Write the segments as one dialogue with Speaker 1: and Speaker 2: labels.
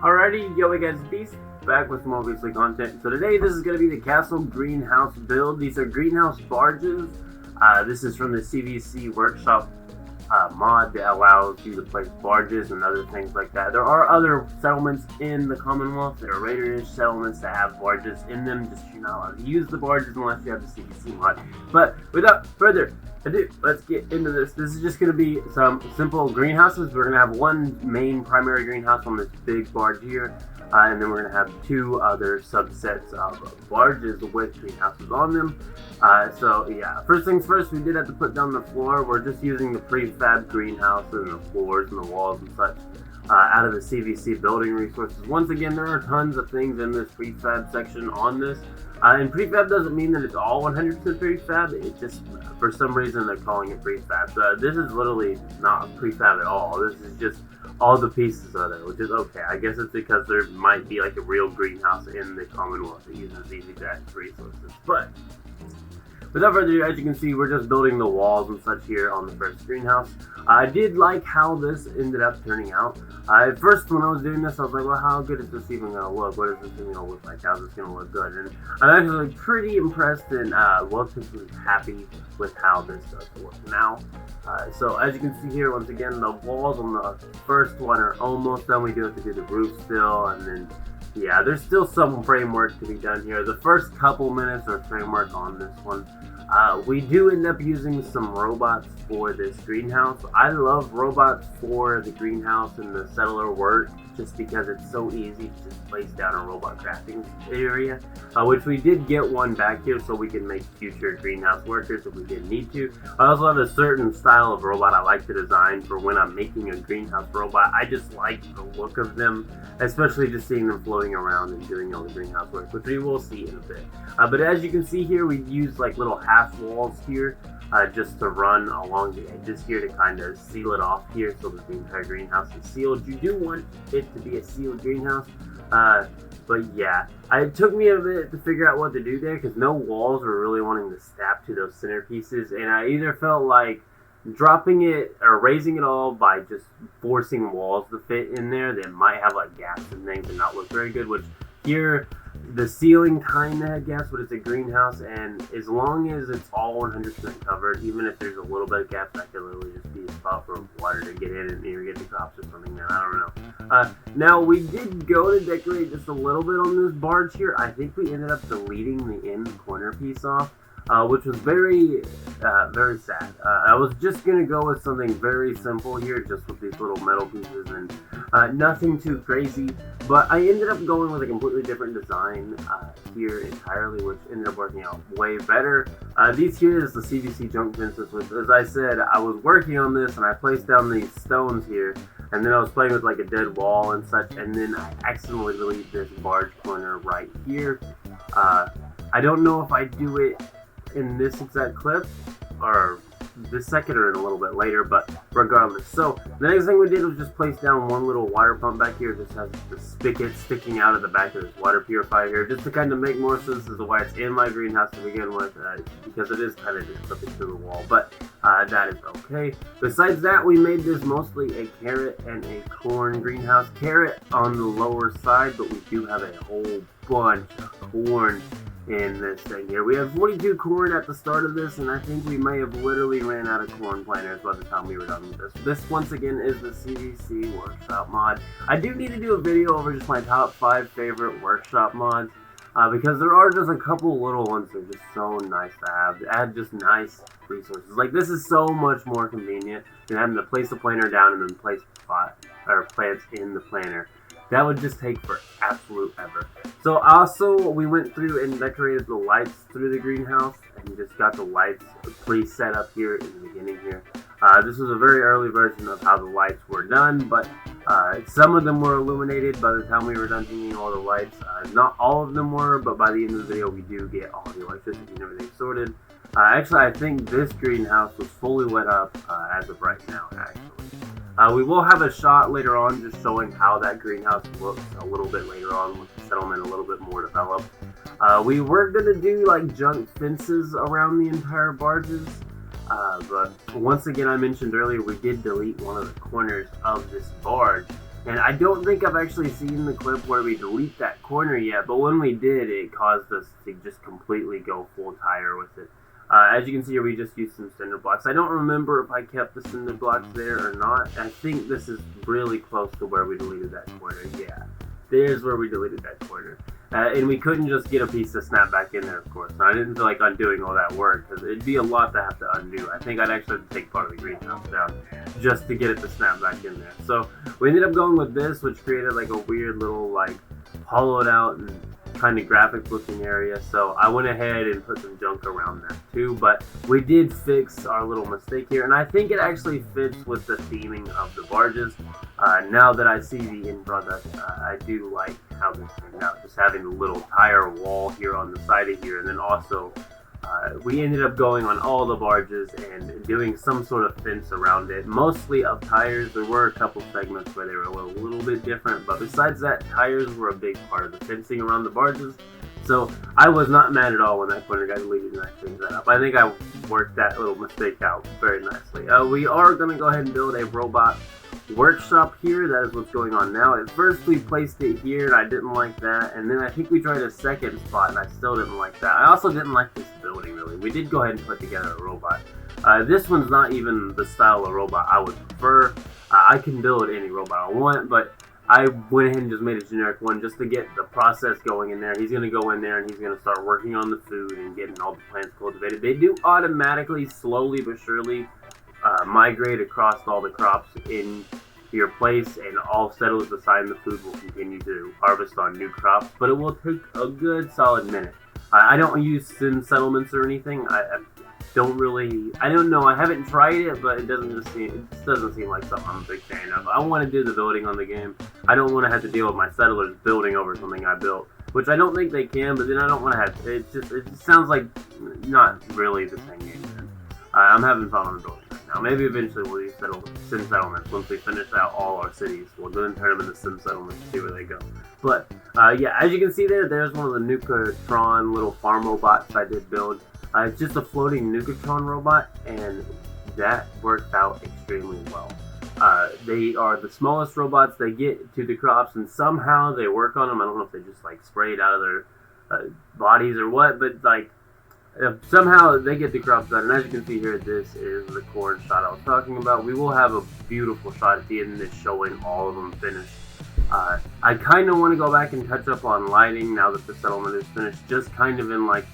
Speaker 1: Alrighty, yo, hey guys, Beast back with some more weekly content. So today, this is going to be the castle greenhouse build. These are greenhouse barges. This is from the CVC workshop mod that allows you to place barges and other things like that. There are other settlements in the Commonwealth. There are raiderish settlements that have barges in them. Just you're not allowed to use the barges unless you have the CVC mod. But without further ado, let's get into this. This is just going to be some simple greenhouses. We're going to have one main primary greenhouse on this big barge here. And then we're going to have two other subsets of barges with greenhouses on them. So yeah, first things first, we did have to put down the floor. We're just using the prefab greenhouses and the floors and the walls and such out of the CVC building resources. Once again, there are tons of things in this prefab section on this. And prefab doesn't mean that it's all 100% prefab. It just, for some reason, they're calling it prefab. This is literally not prefab at all. This is just all the pieces are there, which is okay. I guess it's because there might be like a real greenhouse in the Commonwealth that uses these exact resources. But without further ado, as you can see, we're just building the walls and such here on the first greenhouse. I did like how this ended up turning out. At first, when I was doing this, I was like, well, how good is this even going to look? What is this even going to look like? How's this going to look good? And I'm actually pretty impressed and relatively happy with how this does work now. So as you can see here, once again, the walls on the first one are almost done. We do have to do the roof still, and then yeah, there's still some framework to be done here. The first couple minutes are framework on this one. We do end up using some robots for this greenhouse. I love robots for the greenhouse and the settler work just because it's so easy to just place down a robot crafting area, which we did get one back here so we can make future greenhouse workers if we didn't need to. I also have a certain style of robot I like to design for when I'm making a greenhouse robot. I just like the look of them, especially just seeing them floating around and doing all the greenhouse work, which we will see in a bit. But as you can see here, we use like little half walls here just to run along the edges here to kind of seal it off here so that the entire greenhouse is sealed. You do want it to be a sealed greenhouse, but yeah, it took me a bit to figure out what to do there because no walls were really wanting to snap to those center pieces, and I either felt like dropping it or raising it all by just forcing walls to fit in there that might have like gaps and things and not look very good, which here the ceiling kind of had gaps, but it's a greenhouse, and as long as it's all 100% covered, even if there's a little bit of gaps, that could literally just be a spot for water to get in and irrigate the crops or something. Now I don't know. Now we did go to decorate just a little bit on this barge here. I think we ended up deleting the end corner piece off, which was very sad. I was just gonna go with something very simple here, just with these little metal pieces and nothing too crazy. But I ended up going with a completely different design here entirely, which ended up working out way better. These here is the CVC junk fences, which, as I said, I was working on this and I placed down these stones here, and then I was playing with like a dead wall and such, and then I accidentally deleted this barge corner right here. I don't know if I do it in this exact clip or this second or in a little bit later, but regardless. So the next thing we did was just place down one little water pump back here. It just has the spigot sticking out of the back of this water purifier here, just to kind of make more sense as to why it's in my greenhouse to begin with, because it is kind of just something to the wall, but that is okay. Besides that, we made this mostly a carrot and a corn greenhouse. Carrot on the lower side, but we do have a whole bunch of corn in this thing here. We have 42 corn at the start of this, and I think we may have literally ran out of corn planters by the time we were done with this. This, once again, is the CVC workshop mod. I do need to do a video over just my top 5 favorite workshop mods, because there are just a couple little ones that are just so nice to have. They add just nice resources. Like, this is so much more convenient than having to place the planter down and then place plants in the planter. That would just take for absolute ever. So also, we went through and decorated the lights through the greenhouse, and just got the lights pre-set up here in the beginning here. This was a very early version of how the lights were done, but some of them were illuminated by the time we were done hanging all the lights. Not all of them were, but by the end of the video, we do get all the electricity and everything sorted. Actually, I think this greenhouse was fully lit up as of right now, actually. We will have a shot later on just showing how that greenhouse looks a little bit later on with the settlement a little bit more developed. We were going to do like junk fences around the entire barges, but once again, I mentioned earlier we did delete one of the corners of this barge, And I don't think I've actually seen the clip where we delete that corner yet, but when we did, it caused us to just completely go full tire with it. As you can see here, we just used some cinder blocks. I don't remember if I kept the cinder blocks there or not. I think this is really close to where we deleted that corner. Yeah, there's where we deleted that corner. And we couldn't just get a piece to snap back in there, of course. So I didn't feel like undoing all that work, because it'd be a lot to have to undo. I think I'd actually have to take part of the greenhouse down just to get it to snap back in there. So we ended up going with this, which created like a weird little like hollowed out and kind of graphic looking area. So I went ahead and put some junk around that too, but we did fix our little mistake here, and I think it actually fits with the theming of the barges. Now that I see the end product, I do like how this turned out, just having the little tire wall here on the side of here, and then also we ended up going on all the barges and doing some sort of fence around it, mostly of tires. There were a couple segments where they were a little bit different, but besides that, tires were a big part of the fencing around the barges. So I was not mad at all when that corner got deleted and I cleaned that up. I think I worked that little mistake out very nicely. We are going to go ahead and build a robot workshop here. That is what's going on now. At first we placed it here and I didn't like that, and then I think we tried a second spot and I still didn't like that. I also didn't like this building really. We did go ahead and put together a robot. This one's not even the style of robot I would prefer. I can build any robot I want, but I went ahead and just made a generic one just to get the process going in there. He's going to go in there and he's going to start working on the food and getting all the plants cultivated. They do automatically, slowly but surely, migrate across all the crops in your place, and all settlers assigned the food will continue to harvest on new crops, but it will take a good solid minute. I don't use sim settlements or anything. I don't know, I haven't tried it, but it doesn't seem like something I'm a big fan of. I want to do the building on the game. I don't want to have to deal with my settlers building over something I built, which I don't think they can, but then I don't want to have to. It just sounds like not really the same game. I'm having fun on the building right now. Maybe eventually we'll use sim settlements once we finish out all our cities. We'll then turn them into sim settlements and see where they go. But yeah, as you can see there's one of the Nukatron little farm robots I did build. It's just a floating Nukatron robot, and that worked out extremely well. They are the smallest robots. They get to the crops and somehow they work on them. I don't know if they just like spray it out of their bodies or what, but like somehow they get the crops done. And as you can see here, this is the corn shot I was talking about. We will have a beautiful shot at the end that's showing all of them finished. I kind of want to go back and touch up on lighting now that the settlement is finished, just kind of in like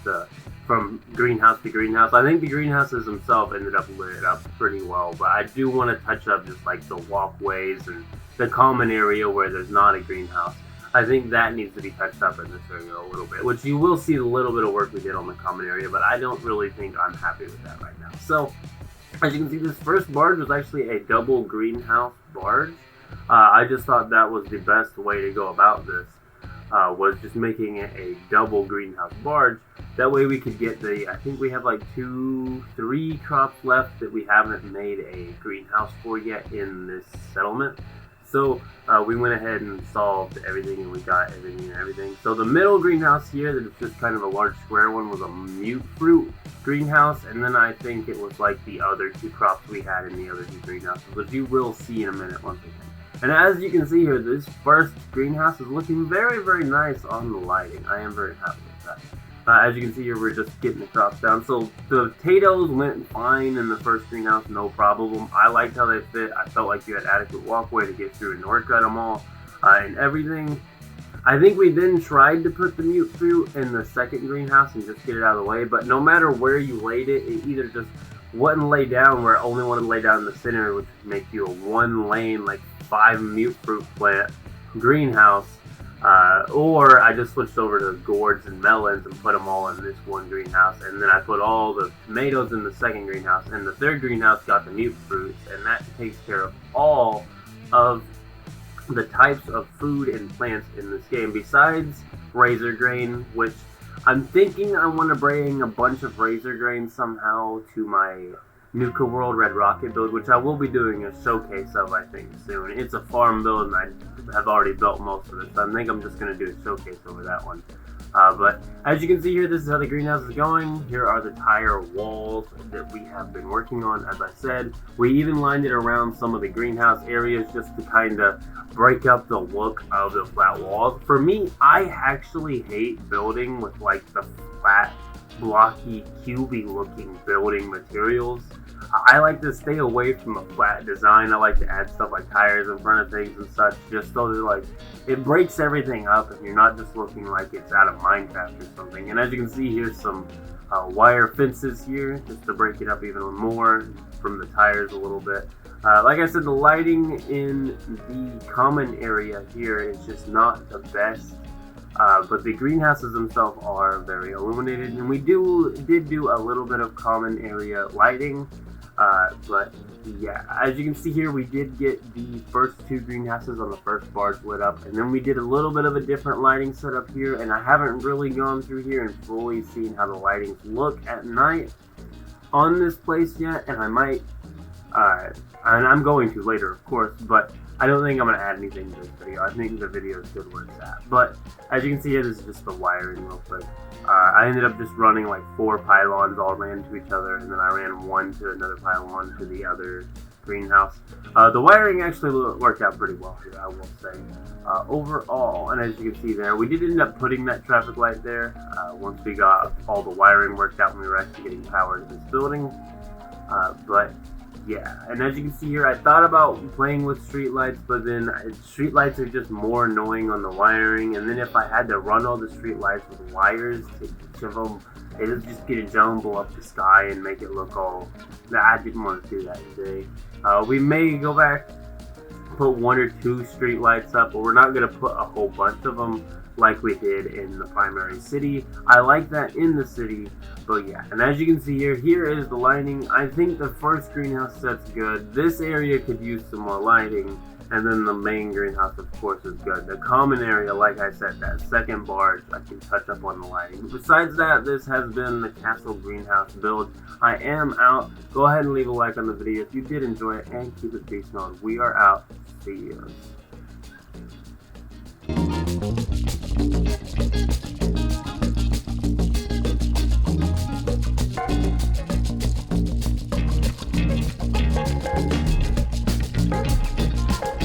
Speaker 1: from greenhouse to greenhouse. I think the greenhouses themselves ended up lit up pretty well, but I do want to touch up just like the walkways and the common area where there's not a greenhouse. I think that needs to be touched up in this area a little bit, which you will see a little bit of work we did on the common area, but I don't really think I'm happy with that right now. So, as you can see, this first barge was actually a double greenhouse barge. I just thought that was the best way to go about this, was just making it a double greenhouse barge. That way we could get I think we have like 3 crops left that we haven't made a greenhouse for yet in this settlement. So we went ahead and solved everything, and we got everything. So the middle greenhouse here, that is just kind of a large square one, was a mute fruit greenhouse, and then I think it was like the other 2 crops we had in the other 2 greenhouses, which you will see in a minute once again. And as you can see here, this first greenhouse is looking very, very nice on the lighting. I am very happy with that. As you can see here, we're just getting the crops down. So the potatoes went fine in the first greenhouse, no problem. I liked how they fit. I felt like you had adequate walkway to get through and work at them all and everything. I think we then tried to put the mute fruit in the second greenhouse and just get it out of the way, but no matter where you laid it, it either just wouldn't lay down where it only wanted to lay down in the center, which would make you a 1-lane, like 5 mute fruit plant greenhouse. Or I just switched over to gourds and melons and put them all in this one greenhouse, and then I put all the tomatoes in the second greenhouse, and the third greenhouse got the mute fruits, and that takes care of all of the types of food and plants in this game, besides razor grain, which I'm thinking I want to bring a bunch of razor grain somehow to my Nuka World Red Rocket build, which I will be doing a showcase of, I think, soon. It's a farm build, and I have already built most of it, so I think I'm just going to do a showcase over that one. But as you can see here, this is how the greenhouse is going. Here are the tire walls that we have been working on. As I said, we even lined it around some of the greenhouse areas just to kind of break up the look of the flat walls. For me, I actually hate building with like the flat, blocky, cubey looking building materials. I like to stay away from a flat design. I like to add stuff like tires in front of things and such, just so that like it breaks everything up and you're not just looking like it's out of Minecraft or something. And as you can see, here's some wire fences here just to break it up even more from the tires a little bit. Like I said, the lighting in the common area here is just not the best. But the greenhouses themselves are very illuminated, and we did do a little bit of common area lighting. But yeah, as you can see here, we did get the first two greenhouses on the first barge lit up, and then we did a little bit of a different lighting setup here, and I haven't really gone through here and fully seen how the lightings look at night on this place yet, and I might, and I'm going to later, of course, but I don't think I'm going to add anything to this video. I think the video is good where it's at. But as you can see here, this is just the wiring real quick. I ended up just running like 4 pylons all ran to each other, and then I ran one to another pylon to the other greenhouse. The wiring actually worked out pretty well here, I will say. Overall, and as you can see there, we did end up putting that traffic light there once we got all the wiring worked out and we were actually getting power to this building. But yeah, and as you can see here, I thought about playing with streetlights, but then streetlights are just more annoying on the wiring, and then if I had to run all the streetlights with wires to each of them, it would just get a jumble up the sky and make it look all... I didn't want to do that today. We may go back, put 1 or 2 streetlights up, but we're not going to put a whole bunch of them like we did in the primary city. I like that in the city, but yeah. And as you can see here, here is the lighting. I think the first greenhouse set's good. This area could use some more lighting, and then the main greenhouse, of course, is good. The common area, like I said, that second barge, I can touch up on the lighting. But besides that, this has been the castle greenhouse build. I am out. Go ahead and leave a like on the video if you did enjoy it, and keep it peace mode. We are out. See you.